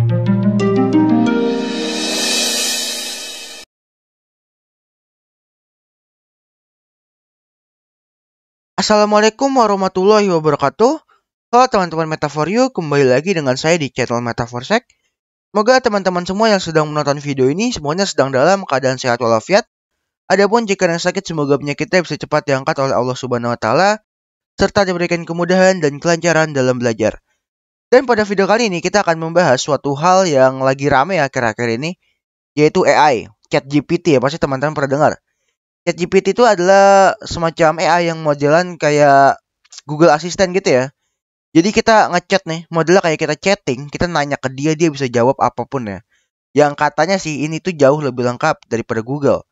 Assalamualaikum warahmatullahi wabarakatuh. Halo teman-teman Metafor You, kembali lagi dengan saya di channel Metaforsec. Semoga teman-teman semua yang sedang menonton video ini semuanya sedang dalam keadaan sehat walafiat. Adapun jika yang sakit, semoga penyakitnya bisa cepat diangkat oleh Allah Subhanahu wa Ta'ala, serta diberikan kemudahan dan kelancaran dalam belajar. Dan pada video kali ini kita akan membahas suatu hal yang lagi rame akhir-akhir ini, yaitu AI, ChatGPT ya, pasti teman-teman pernah dengar. ChatGPT itu adalah semacam AI yang modelan kayak Google Assistant gitu ya. Jadi kita ngechat nih, modelnya kayak kita chatting, kita nanya ke dia, dia bisa jawab apapun ya. Yang katanya sih ini tuh jauh lebih lengkap daripada Google.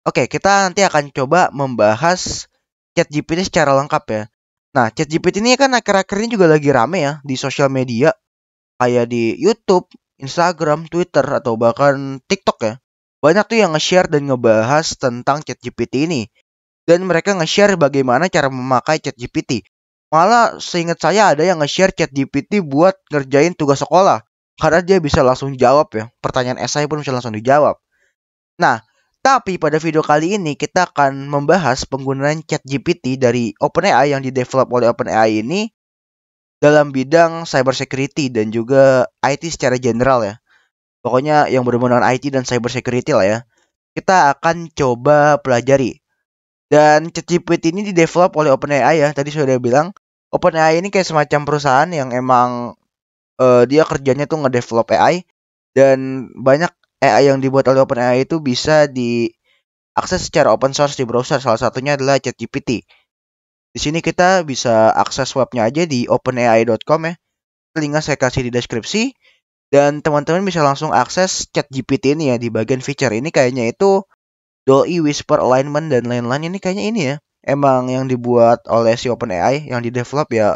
Oke, kita nanti akan coba membahas ChatGPT secara lengkap ya. Nah, ChatGPT ini kan akhir-akhir ini juga lagi rame ya di sosial media, kayak di YouTube, Instagram, Twitter, atau bahkan TikTok ya. Banyak tuh yang nge-share dan ngebahas tentang ChatGPT ini. Dan mereka nge-share bagaimana cara memakai ChatGPT. Malah seingat saya ada yang nge-share ChatGPT buat ngerjain tugas sekolah. Karena dia bisa langsung jawab ya. Pertanyaan esai pun bisa langsung dijawab. Nah, tapi pada video kali ini kita akan membahas penggunaan ChatGPT dari OpenAI yang didevelop oleh OpenAI ini dalam bidang cybersecurity dan juga IT secara general ya. Pokoknya yang berhubungan dengan IT dan cybersecurity lah ya. Kita akan coba pelajari. Dan ChatGPT ini didevelop oleh OpenAI ya. Tadi sudah bilang, OpenAI ini kayak semacam perusahaan yang emang dia kerjanya tuh ngedevelop AI. Dan banyak AI yang dibuat oleh OpenAI itu bisa diakses secara open source di browser. Salah satunya adalah ChatGPT. Di sini kita bisa akses webnya aja di openai.com ya. Linknya saya kasih di deskripsi. Dan teman-teman bisa langsung akses ChatGPT ini ya di bagian feature. Ini kayaknya itu DALL-E, Whisper, Alignment, dan lain-lain. Ini kayaknya ini ya. Emang yang dibuat oleh si OpenAI, yang didevelop ya.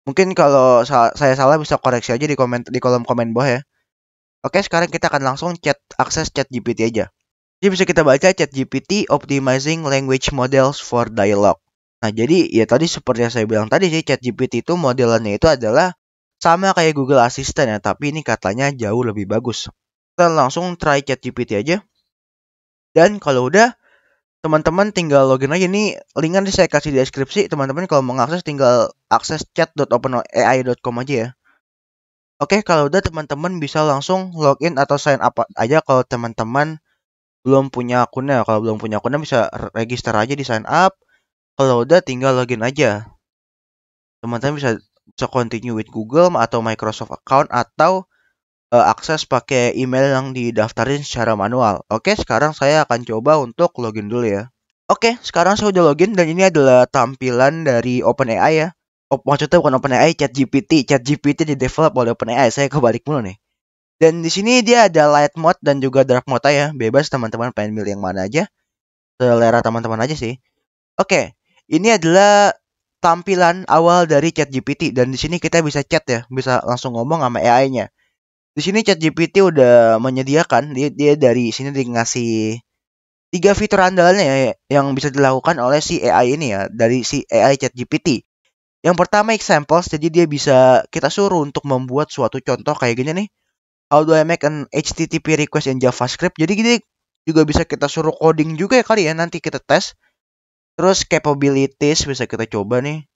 Mungkin kalau saya salah bisa koreksi aja di kolom komen bawah ya. Oke, sekarang kita akan langsung akses ChatGPT aja. Jadi bisa kita baca ChatGPT Optimizing Language Models for Dialogue. Nah, jadi ya tadi seperti yang saya bilang tadi sih, ChatGPT itu modelannya itu adalah sama kayak Google Assistant ya, tapi ini katanya jauh lebih bagus. Kita langsung try ChatGPT aja. Dan kalau udah, teman-teman tinggal login aja nih. Linknya saya kasih di deskripsi. Teman-teman kalau mau akses tinggal akses chat.openai.com aja ya. Oke, kalau udah teman-teman bisa langsung login atau sign up aja kalau teman-teman belum punya akunnya. Kalau belum punya akunnya bisa register aja di sign up. Kalau udah tinggal login aja. Teman-teman bisa continue with Google atau Microsoft account atau akses pakai email yang didaftarin secara manual. Oke, sekarang saya akan coba untuk login dulu ya. Oke, sekarang saya udah login dan ini adalah tampilan dari OpenAI ya. Maksudnya bukan OpenAI, ChatGPT. ChatGPT di-develop oleh OpenAI. Saya kebalik mulu nih. Dan di sini dia ada light mode dan juga dark mode ya. Bebas teman-teman pengen milih yang mana aja. Selera teman-teman aja sih. Oke, ini adalah tampilan awal dari ChatGPT dan di sini kita bisa chat ya, bisa langsung ngomong sama AI-nya. Di sini ChatGPT udah menyediakan dia dari sini ngasih 3 fitur andalannya ya, yang bisa dilakukan oleh si AI ini ya, dari si AI ChatGPT. Yang pertama examples, jadi dia bisa kita suruh untuk membuat suatu contoh kayak gini nih. How do I make an HTTP request in JavaScript? Jadi gini juga bisa kita suruh coding juga ya kali ya, nanti kita tes. Terus capabilities bisa kita coba nih.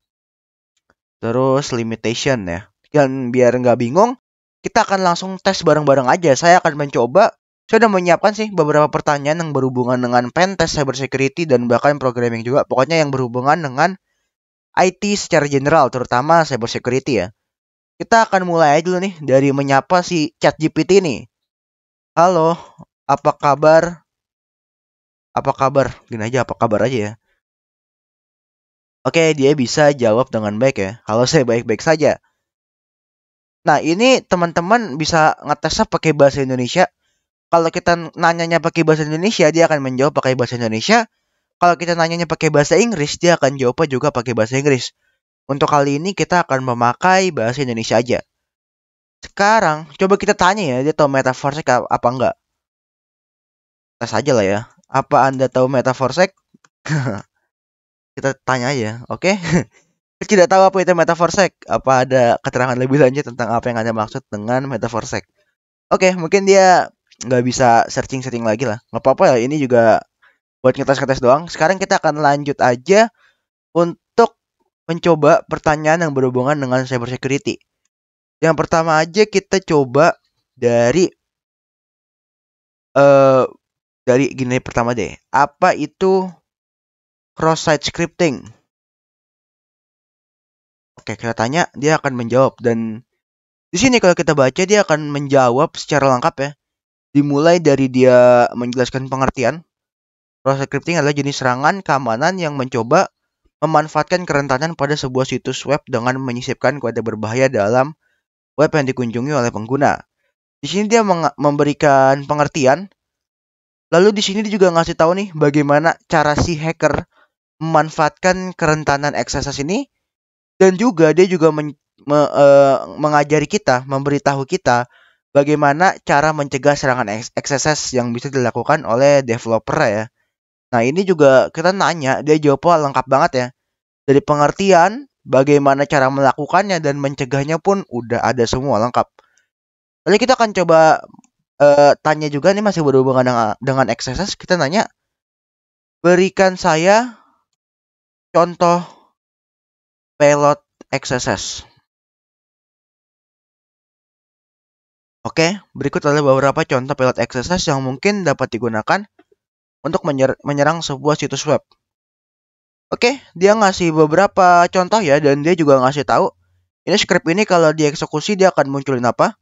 Terus limitation ya. Dan biar nggak bingung, kita akan langsung tes bareng-bareng aja. Saya akan mencoba. Saya udah menyiapkan sih beberapa pertanyaan yang berhubungan dengan pentest, cybersecurity, dan bahkan programming juga. Pokoknya yang berhubungan dengan IT secara general, terutama cybersecurity ya. Kita akan mulai aja dulu nih dari menyapa si ChatGPT ini. Halo, apa kabar? Apa kabar? Gini aja, apa kabar aja ya. Oke, dia bisa jawab dengan baik ya. Halo, saya baik-baik saja. Nah, ini teman-teman bisa ngetesnya pakai bahasa Indonesia. Kalau kita nanyanya pakai bahasa Indonesia, dia akan menjawab pakai bahasa Indonesia. Kalau kita nanyanya pakai bahasa Inggris, dia akan jawab juga pakai bahasa Inggris. Untuk kali ini kita akan memakai bahasa Indonesia aja. Sekarang, coba kita tanya ya, dia tahu Metaforsec apa enggak? Tes aja lah ya. Apa Anda tahu Metaforsec? Kita tanya aja, oke? Tidak tahu apa itu Metaforsec. Apa ada keterangan lebih lanjut tentang apa yang Anda maksud dengan Metaforsec? Oke, mungkin dia nggak bisa searching-searching lagi lah. Nggak apa-apa ya, ini juga buat ngetes-ngetes doang. Sekarang kita akan lanjut aja untuk mencoba pertanyaan yang berhubungan dengan cyber security. Yang pertama aja kita coba dari eh gini pertama deh. Apa itu cross-site scripting? Oke, kita tanya, dia akan menjawab dan di sini kalau kita baca dia akan menjawab secara lengkap ya. Dimulai dari dia menjelaskan pengertian. Cross-site scripting adalah jenis serangan keamanan yang mencoba memanfaatkan kerentanan pada sebuah situs web dengan menyisipkan kode berbahaya dalam web yang dikunjungi oleh pengguna. Di sini dia memberikan pengertian. Lalu di sini dia juga ngasih tahu nih bagaimana cara si hacker memanfaatkan kerentanan XSS ini dan juga dia juga mengajari kita, memberitahu kita bagaimana cara mencegah serangan XSS yang bisa dilakukan oleh developer ya. Nah, ini juga kita nanya, dia jawab lengkap banget ya. Dari pengertian, bagaimana cara melakukannya dan mencegahnya pun udah ada semua lengkap. Lalu kita akan coba tanya juga nih masih berhubungan dengan XSS. Kita nanya, berikan saya contoh payload XSS. Oke, berikut adalah beberapa contoh payload XSS yang mungkin dapat digunakan untuk menyerang sebuah situs web. Oke, dia ngasih beberapa contoh ya, dan dia juga ngasih tahu ini script ini kalau dieksekusi dia akan munculin apa.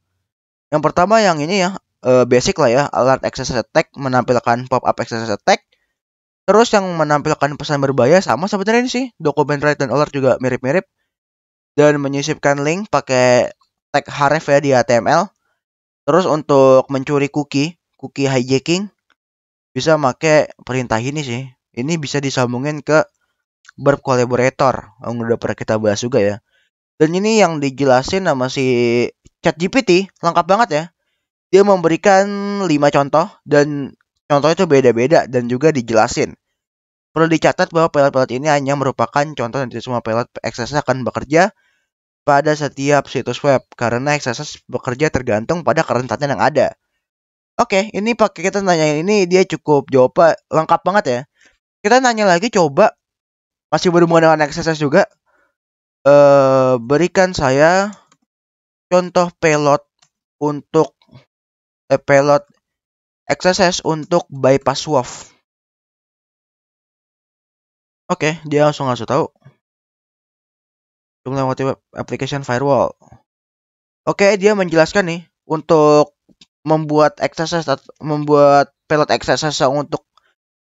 Yang pertama yang ini ya, basic lah ya, alert XSS attack menampilkan pop-up XSS attack. Terus yang menampilkan pesan berbahaya sama sebenarnya ini sih, document write dan alert juga mirip-mirip. Dan menyisipkan link pakai tag href ya di HTML. Terus untuk mencuri cookie hijacking bisa pakai perintah ini sih. Ini bisa disambungin ke Burp Collaborator yang udah pernah kita bahas juga ya. Dan ini yang dijelasin sama si ChatGPT lengkap banget ya. Dia memberikan 5 contoh dan contoh itu beda-beda dan juga dijelasin. Perlu dicatat bahwa pilot-pilot ini hanya merupakan contoh dan tidak semua pilot XSS akan bekerja pada setiap situs web karena XSS bekerja tergantung pada kerentanan yang ada. Oke, ini pakai kita nanya ini dia cukup jawab lengkap banget ya. Kita nanya lagi coba masih berhubungan dengan XSS juga. Berikan saya contoh payload untuk payload XSS untuk bypass WAF. Oke, dia langsung ngasih tahu. Melewati web application firewall. Oke, dia menjelaskan nih untuk membuat XSS membuat payload XSS untuk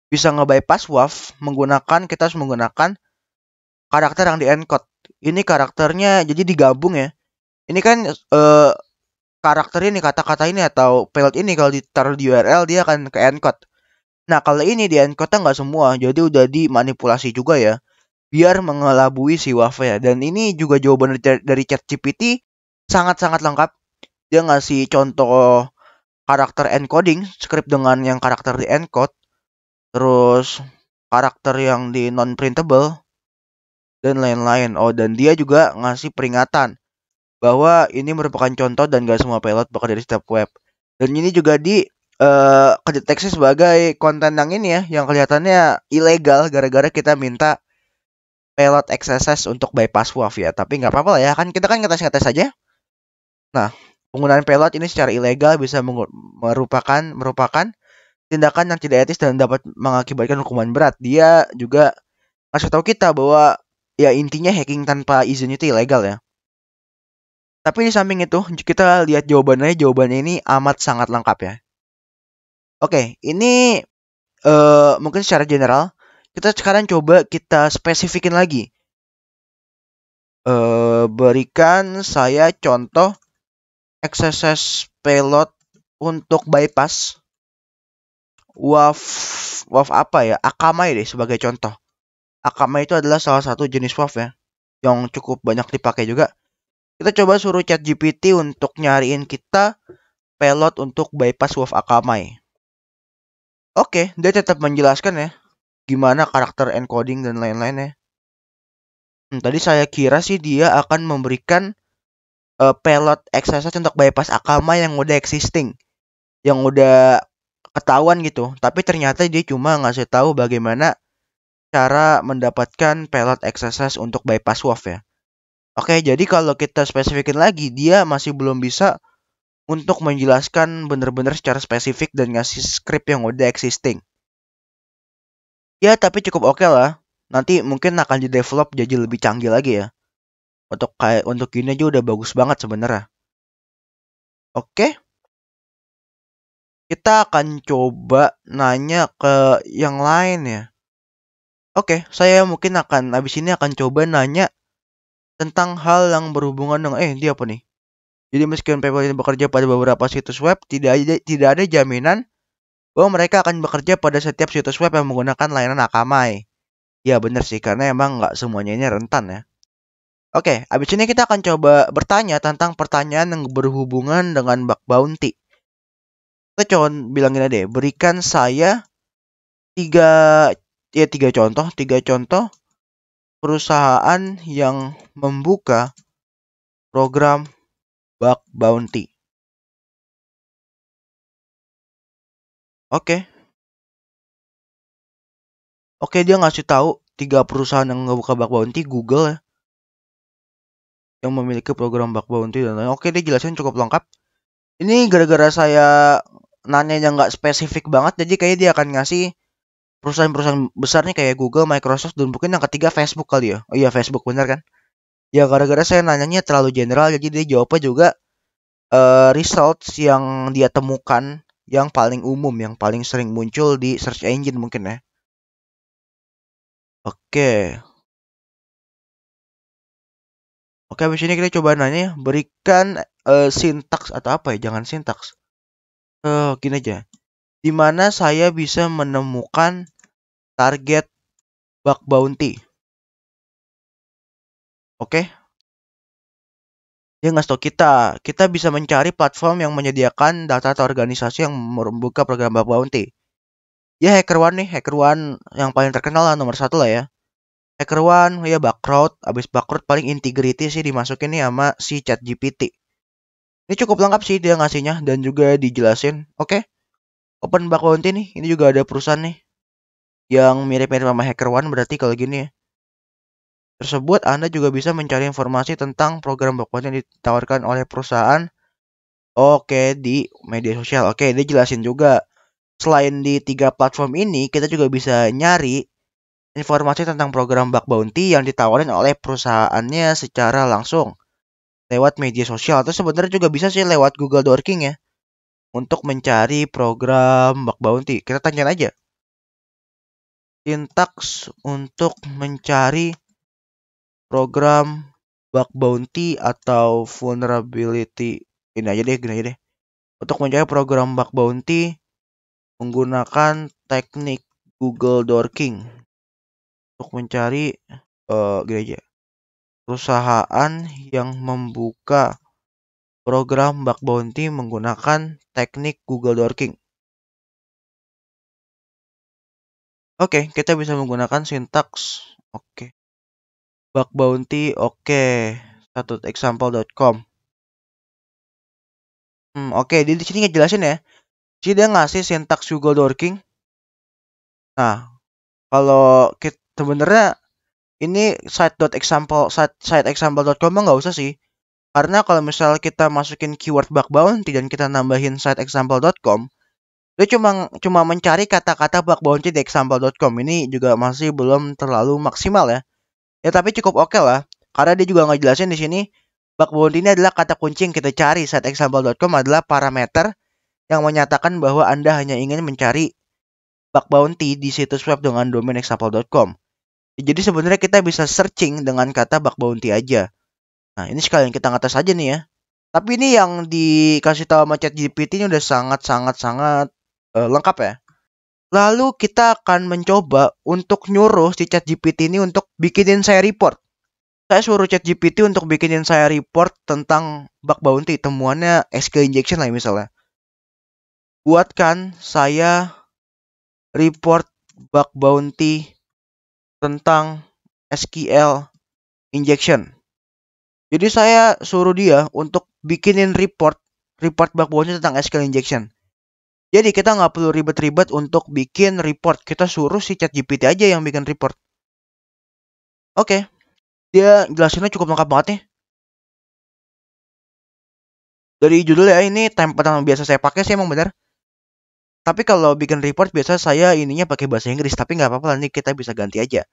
bisa nge-bypass WAF kita harus menggunakan karakter yang di-encode. Ini karakternya jadi digabung ya. Ini kan karakter ini, kata-kata ini atau payload ini kalau ditaruh di URL dia akan ke encode. Nah, kalau ini di encode nggak semua, jadi udah dimanipulasi juga ya, biar mengelabui si WAF ya. Dan ini juga jawaban dari ChatGPT sangat-sangat lengkap. Dia ngasih contoh karakter encoding, script dengan yang karakter di encode, terus karakter yang di non printable dan lain-lain. Oh, dan dia juga ngasih peringatan bahwa ini merupakan contoh dan gak semua payload bakal dari setiap web. Dan ini juga kedeteksi sebagai konten yang ini ya, yang kelihatannya ilegal gara-gara kita minta payload XSS untuk bypass WAF ya. Tapi nggak apa-apa lah ya, kan kita kan ngetes-ngetes saja. Nah, penggunaan payload ini secara ilegal bisa merupakan tindakan yang tidak etis dan dapat mengakibatkan hukuman berat. Dia juga ngasih tahu kita bahwa ya intinya hacking tanpa izin itu ilegal ya. Tapi di samping itu, kita lihat jawabannya. Jawabannya ini amat sangat lengkap ya. Oke, ini mungkin secara general. Kita sekarang coba kita spesifikin lagi. Berikan saya contoh XSS payload untuk bypass WAF apa ya? Akamai deh sebagai contoh. Akamai itu adalah salah satu jenis WAF ya, yang cukup banyak dipakai juga. Kita coba suruh ChatGPT untuk nyariin kita payload untuk bypass WAF Akamai. Oke, dia tetap menjelaskan ya gimana karakter encoding dan lain-lain ya. Tadi saya kira sih dia akan memberikan payload XSS untuk bypass Akamai yang udah existing, yang udah ketahuan gitu. Tapi ternyata dia cuma ngasih tahu bagaimana cara mendapatkan payload XSS untuk bypass WAF ya. Oke, jadi kalau kita spesifikin lagi, dia masih belum bisa untuk menjelaskan benar-benar secara spesifik dan ngasih script yang udah existing. Ya, tapi cukup oke lah. Nanti mungkin akan di-develop jadi lebih canggih lagi ya. Untuk ini aja udah bagus banget sebenarnya. Oke, kita akan coba nanya ke yang lain ya. Oke, saya mungkin abis ini akan coba nanya tentang hal yang berhubungan dengan dia apa nih? Jadi meskipun PayPal ini bekerja pada beberapa situs web, tidak ada jaminan bahwa mereka akan bekerja pada setiap situs web yang menggunakan layanan Akamai. Ya benar sih, karena emang nggak semuanya ini rentan ya. Oke, abis ini kita akan coba bertanya tentang pertanyaan yang berhubungan dengan bug bounty. Kita coba bilang gini deh, berikan saya tiga contoh perusahaan yang membuka program bug bounty. Oke, dia ngasih tahu 3 perusahaan yang ngebuka bug bounty, Google ya, yang memiliki program bug bounty dan lain-lain. Oke, dia jelasin cukup lengkap. Ini gara-gara saya nanya yang nggak spesifik banget, jadi kayaknya dia akan ngasih perusahaan-perusahaan besarnya kayak Google, Microsoft, dan mungkin yang ketiga Facebook kali ya. Oh iya, Facebook benar kan? Ya gara-gara saya nanyanya terlalu general, jadi dia jawabnya juga results yang dia temukan yang paling umum, yang paling sering muncul di search engine mungkin ya. Oke, habis ini kita coba nanya, berikan sintaks atau apa ya? Jangan sintaks. Gini aja. Di mana saya bisa menemukan target bug bounty? Oke. Dia ngasih tau kita bisa mencari platform yang menyediakan data atau organisasi yang membuka program bug bounty. Ya HackerOne nih, HackerOne yang paling terkenal lah, nomor 1 lah ya. HackerOne, ya Bugcrowd, abis Bugcrowd paling Integrity sih dimasukin nih sama si ChatGPT. Ini cukup lengkap sih dia ngasihnya dan juga dijelasin. Oke, Open Bug Bounty nih, ini juga ada perusahaan nih yang mirip-mirip sama HackerOne berarti kalau gini ya. Tersebut Anda juga bisa mencari informasi tentang program bug bounty yang ditawarkan oleh perusahaan. Oke, di media sosial. Oke, dia jelasin juga. Selain di 3 platform ini, kita juga bisa nyari informasi tentang program bug bounty yang ditawarin oleh perusahaannya secara langsung lewat media sosial, atau sebenarnya juga bisa sih lewat Google Dorking ya untuk mencari program bug bounty. Kita tanya aja sintaks untuk mencari program bug bounty atau vulnerability. Gini aja deh. Untuk mencari program bug bounty menggunakan teknik Google Dorking. Untuk mencari gini aja. Perusahaan yang membuka program bug bounty menggunakan teknik Google Dorking. Oke, kita bisa menggunakan sintaks. Oke. Bug bounty, oke. Example.com. Oke, di sini ngejelasin ya. Jadi dia ngasih sintaks Google Dorking. Nah, kalau kita sebenarnya ini site.example.com nggak usah sih. Karena kalau misal kita masukin keyword bug bounty dan kita nambahin site.example.com, dia cuma mencari kata-kata bug bounty di example.com. Ini juga masih belum terlalu maksimal ya. Ya tapi cukup oke lah. Karena dia juga ngejelasin di sini bug bounty ini adalah kata kunci yang kita cari. Site.example.com adalah parameter yang menyatakan bahwa Anda hanya ingin mencari bug bounty di situs web dengan domain example.com. Jadi sebenarnya kita bisa searching dengan kata bug bounty aja. Nah, ini sekalian kita ngetes aja nih ya. Tapi ini yang dikasih tahu sama ChatGPT ini udah sangat lengkap ya. Lalu kita akan mencoba untuk nyuruh si ChatGPT ini untuk bikinin saya report. Saya suruh ChatGPT untuk bikinin saya report tentang bug bounty, temuannya SQL injection lah misalnya. Buatkan saya report bug bounty tentang SQL injection. Jadi saya suruh dia untuk bikinin report bug bounty tentang SQL injection. Jadi kita nggak perlu ribet-ribet untuk bikin report. Kita suruh si ChatGPT aja yang bikin report. Oke, dia jelasinnya cukup lengkap banget nih. Dari judul ya, ini template yang biasa saya pakai sih emang bener. Tapi kalau bikin report biasa saya ininya pakai bahasa Inggris. Tapi nggak apa-apa, nanti kita bisa ganti aja.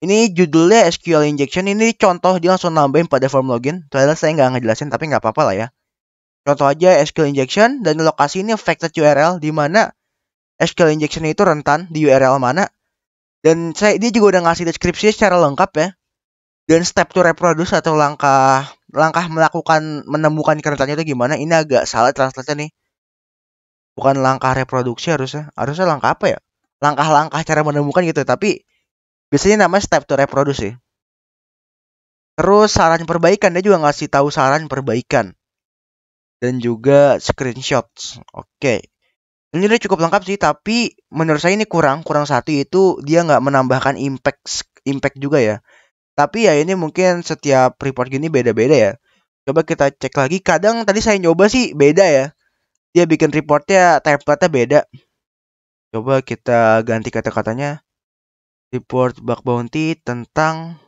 Ini judulnya SQL injection. Ini contoh, dia langsung nambahin pada form login. Soalnya saya nggak ngejelasin, tapi nggak apa-apa lah ya. Contoh aja SQL injection, dan lokasi ini affected URL, di mana SQL injection itu rentan di URL mana. Dan ini juga udah ngasih deskripsi secara lengkap ya. Dan step to reproduce atau langkah menemukan kerentanannya itu gimana. Ini agak salah translate nih. Bukan langkah reproduksi harusnya. Harusnya langkah apa ya? Langkah-langkah cara menemukan gitu. Tapi biasanya namanya step to reproduce sih. Terus saran perbaikan, dia juga ngasih tahu saran perbaikan. Dan juga screenshots. Oke. Ini udah cukup lengkap sih, tapi menurut saya ini kurang satu, itu dia nggak menambahkan impact juga ya. Tapi ya ini mungkin setiap report gini beda-beda ya. Coba kita cek lagi. Kadang tadi saya nyoba sih beda ya. Dia bikin reportnya template-nya beda. Coba kita ganti kata-katanya. Report bug bounty tentang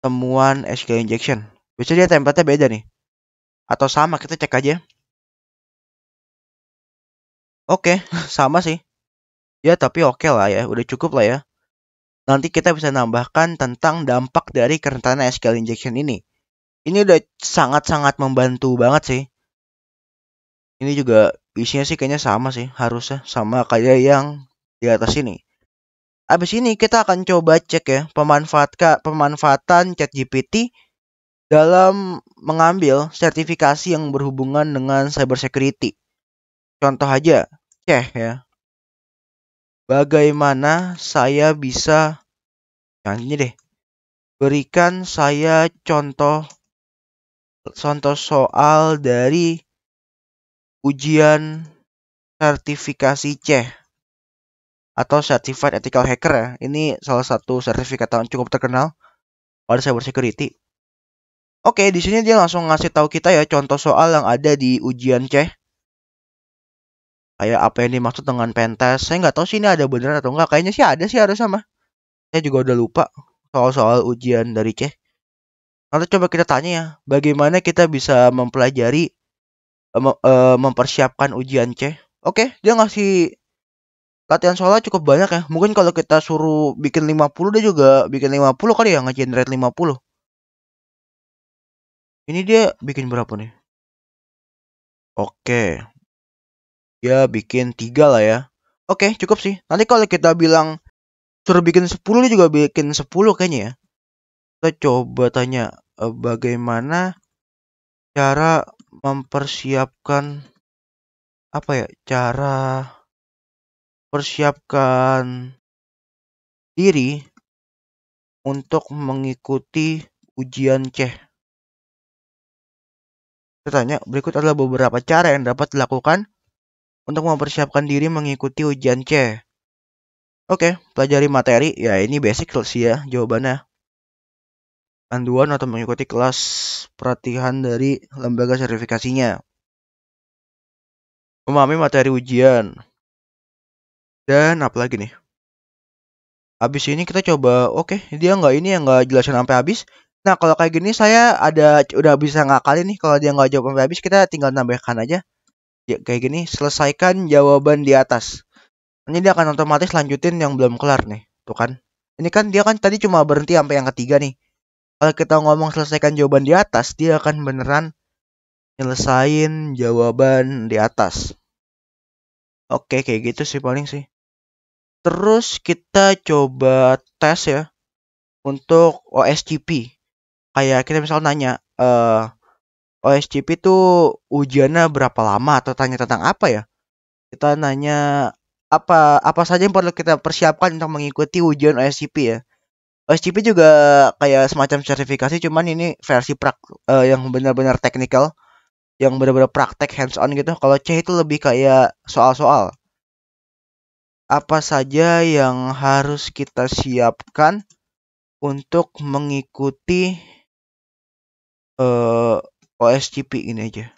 temuan SQL injection. Biasanya dia template-nya beda nih. Atau sama, kita cek aja. Oke, sama sih. Ya tapi oke lah ya, udah cukup lah ya. Nanti kita bisa nambahkan tentang dampak dari kerentanan SQL injection ini. Ini udah sangat-sangat membantu banget sih. Ini juga isinya sih kayaknya sama sih, harusnya sama kayak yang di atas ini. Abis ini kita akan coba cek ya pemanfaatan ChatGPT dalam mengambil sertifikasi yang berhubungan dengan cybersecurity. Contoh aja, ya. Bagaimana saya bisa, yang ini deh, berikan saya contoh soal dari ujian sertifikasi C atau Certified Ethical Hacker ya. Ini salah satu sertifikat yang cukup terkenal pada cybersecurity. Oke, di sini dia langsung ngasih tahu kita ya contoh soal yang ada di ujian C. Kayak apa yang dimaksud dengan pentest. Saya nggak tahu sih ini ada beneran atau enggak. Kayaknya sih ada sih, harus sama. Saya juga udah lupa soal-soal ujian dari C. Nanti coba kita tanya ya, bagaimana kita bisa mempelajari mempersiapkan ujian C. Oke, dia ngasih latihan soalnya cukup banyak ya. Mungkin kalau kita suruh bikin 50, dia juga bikin 50 kali ya, nge-generate 50. Ini dia bikin berapa nih? Oke. Ya bikin 3 lah ya. Oke, cukup sih. Nanti kalau kita bilang suruh bikin 10, dia juga bikin 10 kayaknya ya. Kita coba tanya bagaimana cara mempersiapkan apa ya? Cara persiapkan diri untuk mengikuti ujian C. Kita tanya, berikut adalah beberapa cara yang dapat dilakukan untuk mempersiapkan diri mengikuti ujian C. Oke, pelajari materi. Ya, ini basic sih ya jawabannya. Panduan atau mengikuti kelas pelatihan dari lembaga sertifikasinya. Memahami materi ujian. Dan apa lagi nih? Habis ini kita coba, oke, dia nggak jelasin sampai habis. Nah, kalau kayak gini saya udah bisa ngakalin nih. Kalau dia nggak jawab sampai habis, kita tinggal tambahkan aja. Ya, kayak gini, selesaikan jawaban di atas. Ini dia akan otomatis lanjutin yang belum kelar nih. Tuh kan. Ini kan dia kan tadi cuma berhenti sampai yang ketiga nih. Kalau kita ngomong selesaikan jawaban di atas, dia akan beneran nyelesain jawaban di atas. Oke, kayak gitu sih paling sih. Terus kita coba tes ya untuk OSCP. Kayak kita misal nanya, OSCP itu ujiannya berapa lama atau tanya tentang apa ya? Kita nanya apa saja yang perlu kita persiapkan untuk mengikuti ujian OSCP ya. OSCP juga kayak semacam sertifikasi, cuman ini versi yang benar-benar technical, yang benar-benar praktek hands on gitu. Kalau C itu lebih kayak soal-soal. Apa saja yang harus kita siapkan untuk mengikuti OSCP ini aja.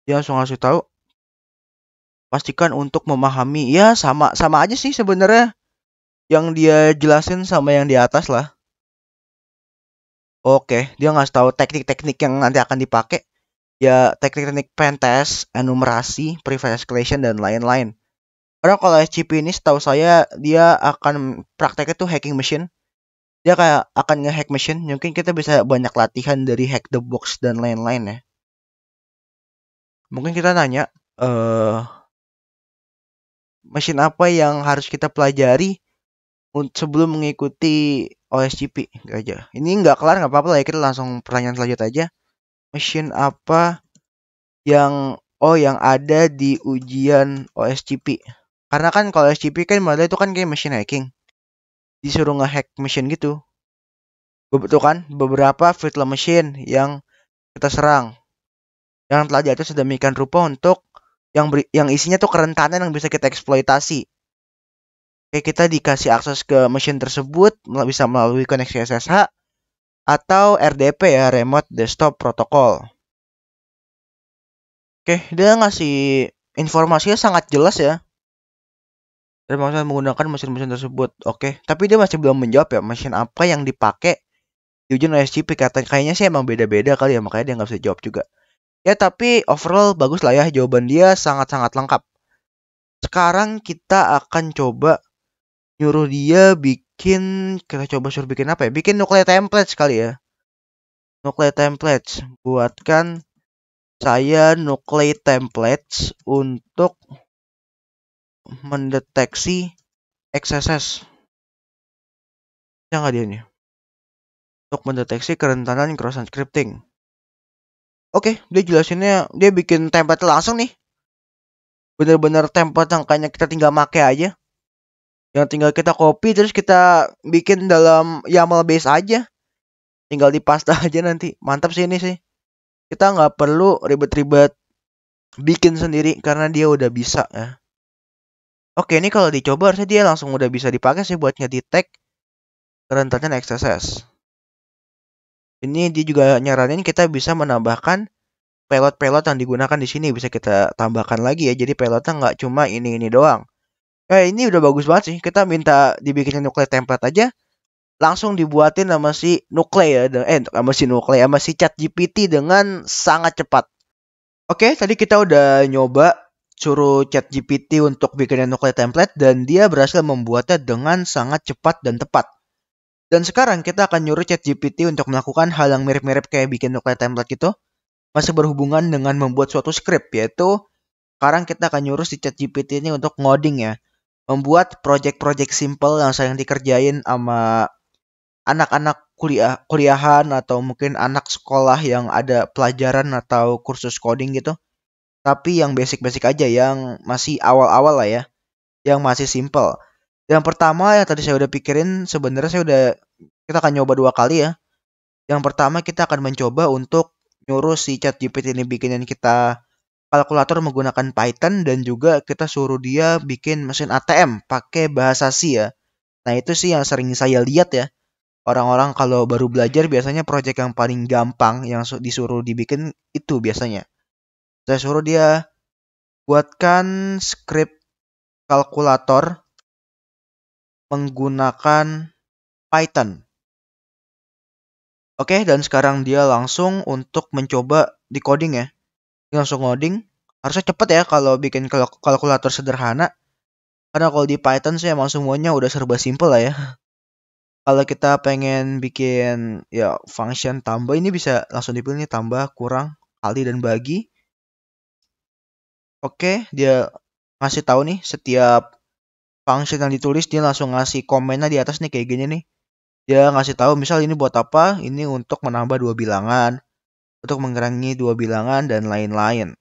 Dia langsung ngasih tahu, pastikan untuk memahami. Ya sama aja sih sebenarnya yang dia jelasin sama yang di atas lah. Oke, dia ngasih tahu teknik-teknik yang nanti akan dipakai. Ya teknik-teknik pentest, enumerasi, privilege escalation dan lain-lain. Karena kalau SCP ini setahu saya dia akan prakteknya tuh hacking machine. Dia kayak akan nge-hack machine. Mungkin kita bisa banyak latihan dari hack the box dan lain-lain ya. Mungkin kita nanya, mesin apa yang harus kita pelajari sebelum mengikuti OSCP aja. Ini nggak kelar nggak apa-apa lah ya, kita langsung pertanyaan selanjutnya aja. Mesin apa yang ada di ujian OSCP? Karena kan kalau OSCP kan modalnya itu kan kayak machine hacking. Disuruh nge-hack machine gitu. Betul kan? Beberapa virtual machine yang kita serang. Yang telah diatur sedemikian rupa untuk yang isinya tuh kerentanan yang bisa kita eksploitasi. Kayak kita dikasih akses ke mesin tersebut bisa melalui koneksi SSH atau RDP ya, Remote Desktop Protocol. Oke, dia ngasih informasinya sangat jelas ya. Termasuk menggunakan mesin-mesin tersebut. Oke, tapi dia masih belum menjawab ya mesin apa yang dipakai di ujian OSCP. Kayaknya sih emang beda-beda kali ya, makanya dia nggak bisa jawab juga. Ya tapi overall bagus lah ya, jawaban dia sangat-sangat lengkap. Sekarang kita akan coba nyuruh dia bikin, suruh bikin apa ya? Bikin nuclei templates kali ya. Nuclei templates. Buatkan saya nuclei templates untuk mendeteksi XSS. Ya nggak dia nih? Untuk mendeteksi kerentanan cross scripting. Oke, dia jelasinnya, dia bikin template langsung nih. Bener-bener template yang kayaknya kita tinggal make aja. Yang tinggal kita copy terus kita bikin dalam YAML base aja. Tinggal dipaste aja nanti. Mantap sih ini sih. Kita nggak perlu ribet-ribet bikin sendiri karena dia udah bisa ya. Oke, ini kalau dicoba harusnya dia langsung udah bisa dipakai sih buat ngedetect kerentanan XSS. Ini dia juga nyaranin kita bisa menambahkan payload yang digunakan di sini, bisa kita tambahkan lagi ya. Jadi payloadnya nggak cuma ini doang. Ini udah bagus banget sih. Kita minta dibikinin nuclei template aja, langsung dibuatin sama si nuclei ya, sama si ChatGPT dengan sangat cepat. Oke, tadi kita udah nyoba suruh ChatGPT untuk bikinin nuclei template dan dia berhasil membuatnya dengan sangat cepat dan tepat. Dan sekarang kita akan nyuruh ChatGPT untuk melakukan hal yang mirip-mirip kayak bikin nuclei template gitu, masih berhubungan dengan membuat suatu script, yaitu sekarang kita akan nyuruh si ChatGPT ini untuk ngoding ya, membuat project-project simple yang sering dikerjain sama anak-anak kuliahan atau mungkin anak sekolah yang ada pelajaran atau kursus coding gitu. Tapi yang basic-basic aja, yang masih awal-awal lah ya, yang masih simple. Yang pertama yang tadi saya udah pikirin, sebenarnya kita akan nyoba 2 kali ya. Yang pertama kita akan mencoba untuk nyuruh si ChatGPT ini bikinin kita kalkulator menggunakan Python, dan juga kita suruh dia bikin mesin ATM pakai bahasa C ya. Nah itu sih yang sering saya lihat ya. Orang-orang kalau baru belajar biasanya project yang paling gampang yang disuruh dibikin itu biasanya. Saya suruh dia buatkan script kalkulator menggunakan Python. Oke, dan sekarang dia langsung untuk mencoba di coding ya. Dia langsung coding. Harusnya cepet ya kalau bikin kalkulator sederhana. Karena kalau di Python sih emang semuanya udah serba simple lah ya. Kalau kita pengen bikin ya function tambah, ini bisa langsung dipilih nih, tambah, kurang, kali, dan bagi. Oke, dia ngasih tahu nih setiap function yang ditulis, dia langsung ngasih komennya di atas nih kayak gini nih. Dia ngasih tahu misal ini buat apa, ini untuk menambah 2 bilangan, untuk mengurangi 2 bilangan dan lain-lain.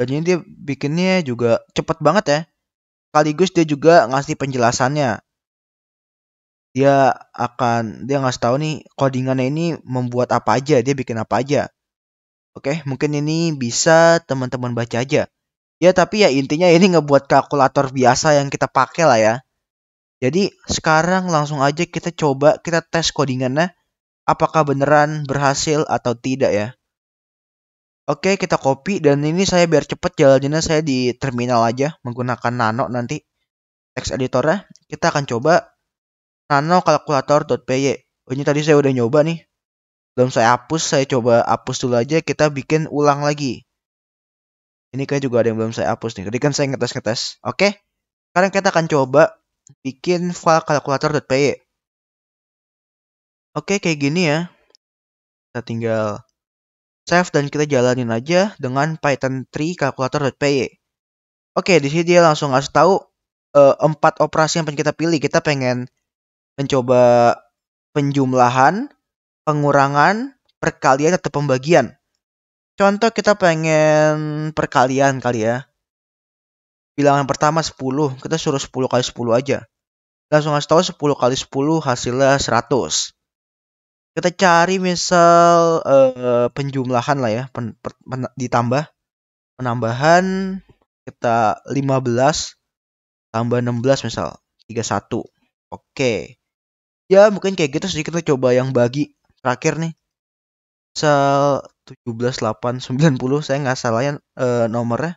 Dan ini dia bikinnya juga cepet banget ya. Sekaligus dia juga ngasih penjelasannya. Dia ngasih tahu nih codingannya ini membuat apa aja, dia bikin apa aja. Oke, mungkin ini bisa teman-teman baca aja. Ya tapi ya intinya ini ngebuat kalkulator biasa yang kita pakai lah ya. Jadi sekarang langsung aja kita coba kita tes codingannya apakah beneran berhasil atau tidak ya. Oke, kita copy dan ini saya biar cepet jalaninnya saya di terminal aja menggunakan Nano nanti text editornya. Kita akan coba nano calculator.py. Ini tadi saya udah nyoba nih. Belum saya hapus, saya coba hapus dulu aja, kita bikin ulang lagi. Ini kayak juga ada yang belum saya hapus nih. Tadi kan saya ngetes-ngetes. Oke. Sekarang kita akan coba bikin file calculator.py. Oke, kayak gini ya. Kita tinggal save dan kita jalanin aja dengan Python 3 calculator.py. Oke, di sini dia langsung ngasih tahu 4 operasi yang pengen kita pilih. Kita pengen mencoba penjumlahan, pengurangan, perkalian atau pembagian. Contoh kita pengen perkalian kali ya. Bilangan pertama 10, kita suruh 10 kali 10 aja. Langsung ngasih tahu 10 kali 10 hasilnya 100. Kita cari misal penjumlahan lah ya, ditambah. Penambahan kita 15 tambah 16 misal 31. Oke. Ya mungkin kayak gitu sedikit kita coba yang bagi terakhir nih. Misal 17, 8, 90 saya nggak salah ya nomornya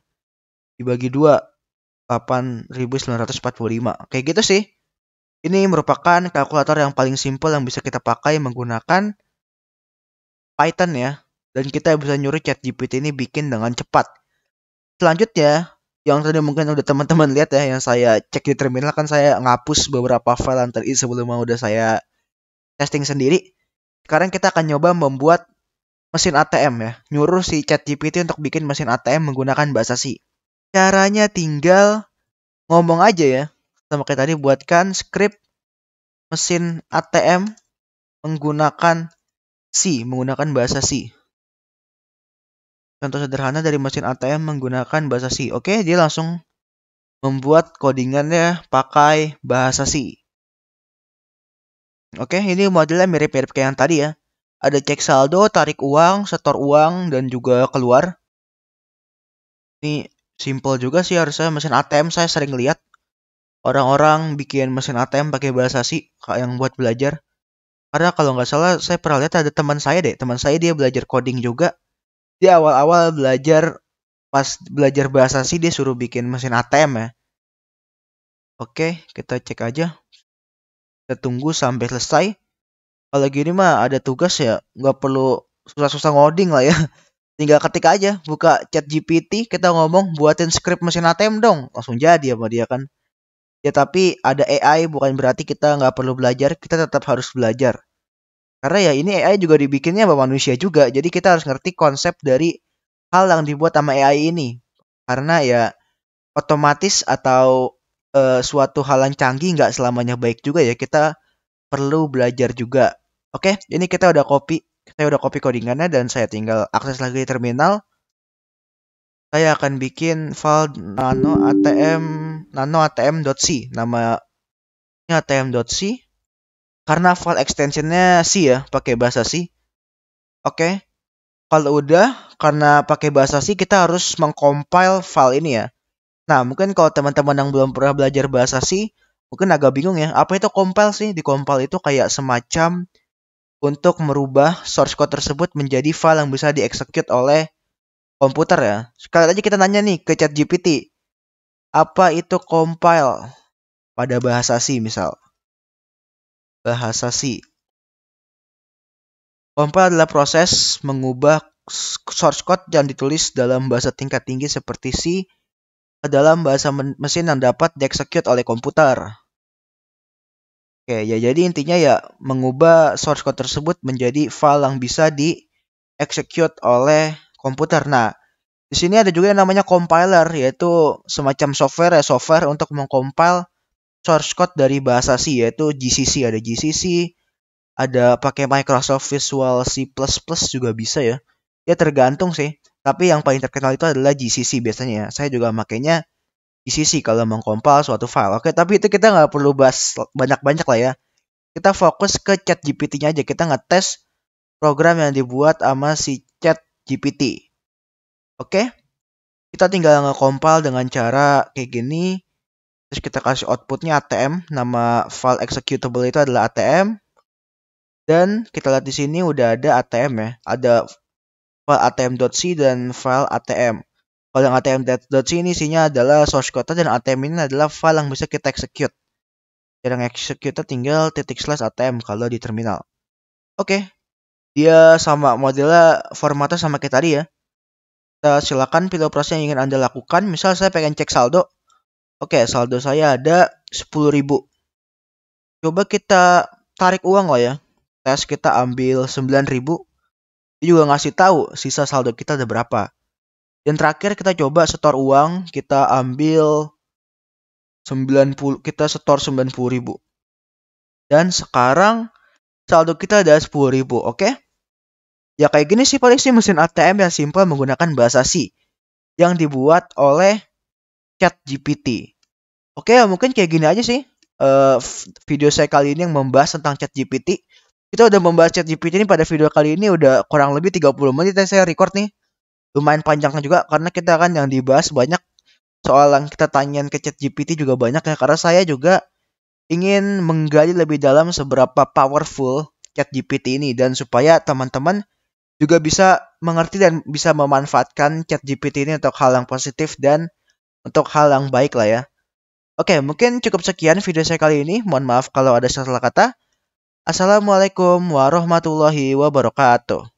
dibagi 2 8.945 kayak gitu sih. Ini merupakan kalkulator yang paling simpel yang bisa kita pakai menggunakan Python ya, dan kita bisa nyuruh ChatGPT ini bikin dengan cepat. Selanjutnya yang tadi mungkin udah teman-teman lihat ya, yang saya cek di terminal kan saya ngapus beberapa file yang tadi sebelum udah saya testing sendiri. Sekarang kita akan nyoba membuat mesin ATM ya, nyuruh si ChatGPT untuk bikin mesin ATM menggunakan bahasa C. Caranya tinggal ngomong aja ya, sama kayak tadi, buatkan script mesin ATM menggunakan C, menggunakan bahasa C. Contoh sederhana dari mesin ATM menggunakan bahasa C. Oke, dia langsung membuat codingannya pakai bahasa C. Oke, ini modelnya mirip-mirip kayak yang tadi ya. Ada cek saldo, tarik uang, setor uang, dan juga keluar. Ini simple juga sih harusnya mesin ATM, saya sering lihat orang-orang bikin mesin ATM pakai bahasa C yang buat belajar. Karena kalau nggak salah saya pernah lihat ada teman saya dia belajar coding juga. Dia awal-awal belajar, pas belajar bahasa C dia suruh bikin mesin ATM ya. Oke, kita cek aja. Kita tunggu sampai selesai. Kalau gini mah ada tugas ya, nggak perlu susah-susah ngoding lah ya. Tinggal ketik aja, buka ChatGPT, kita ngomong buatin script mesin ATM dong, langsung jadi sama dia kan. Ya tapi ada AI bukan berarti kita nggak perlu belajar, kita tetap harus belajar. Karena ya ini AI juga dibikinnya sama manusia juga, jadi kita harus ngerti konsep dari hal yang dibuat sama AI ini. Karena ya otomatis atau suatu hal yang canggih nggak selamanya baik juga ya, kita perlu belajar juga. Oke, ini kita udah copy. Saya udah copy codingannya dan saya tinggal akses lagi di terminal. Saya akan bikin file nano.atm.c. Namanya atm.c. Karena file extensionnya C ya, pakai bahasa C. Oke. Kalau udah, karena pakai bahasa C, kita harus mengcompile file ini ya. Nah, mungkin kalau teman-teman yang belum pernah belajar bahasa C, mungkin agak bingung ya. Apa itu compile sih? Di compile itu kayak semacam untuk merubah source code tersebut menjadi file yang bisa dieksekut oleh komputer ya. Sekali aja kita nanya nih ke ChatGPT. Apa itu compile pada bahasa C misal? Bahasa C. Compile adalah proses mengubah source code yang ditulis dalam bahasa tingkat tinggi seperti C ke dalam bahasa mesin yang dapat dieksekut oleh komputer. Oke, ya jadi intinya ya mengubah source code tersebut menjadi file yang bisa dieksekut oleh komputer. Nah, di sini ada juga yang namanya compiler, yaitu semacam software untuk mengcompile source code dari bahasa C, yaitu GCC. Ada GCC, ada pakai Microsoft Visual C++ juga bisa ya. Ya tergantung sih. Tapi yang paling terkenal itu adalah GCC biasanya ya. Saya juga makainya GCC kalau mengcompile suatu file. Oke, tapi itu kita nggak perlu bahas banyak-banyak lah ya. Kita fokus ke ChatGPT-nya aja. Kita ngetes program yang dibuat sama si ChatGPT. Oke, kita tinggal nge-compile dengan cara kayak gini. Terus kita kasih outputnya ATM, nama file executable itu adalah ATM. Dan kita lihat di sini udah ada ATM ya, ada file atm.c dan file ATM. Kalau yang atm.c ini isinya adalah source code dan ATM ini adalah file yang bisa kita execute. Dan yang execute tinggal /atm kalau di terminal. Oke, dia sama modelnya, formatnya sama kayak tadi ya. Kita silakan pilih operasi yang ingin Anda lakukan. Misal saya pengen cek saldo. Oke, saldo saya ada 10.000. Coba kita tarik uang lah ya. Tes kita ambil 9.000. Dia juga ngasih tahu sisa saldo kita ada berapa. Dan terakhir kita coba setor uang, kita ambil 90, kita setor 90.000. Dan sekarang saldo kita ada 10.000, oke? Ya kayak gini sih paling sih mesin ATM yang simpel menggunakan bahasa C yang dibuat oleh ChatGPT. Oke, mungkin kayak gini aja sih video saya kali ini yang membahas tentang ChatGPT. Kita udah membahas ChatGPT ini pada video kali ini udah kurang lebih 30 menit yang saya record nih. Lumayan panjang juga karena kita kan yang dibahas banyak soal yang kita tanyain ke ChatGPT juga banyak ya, karena saya juga ingin menggali lebih dalam seberapa powerful ChatGPT ini dan supaya teman-teman juga bisa mengerti dan bisa memanfaatkan ChatGPT ini untuk hal yang positif dan untuk hal yang baik lah ya. Oke, mungkin cukup sekian video saya kali ini. Mohon maaf kalau ada salah kata. Assalamualaikum warahmatullahi wabarakatuh.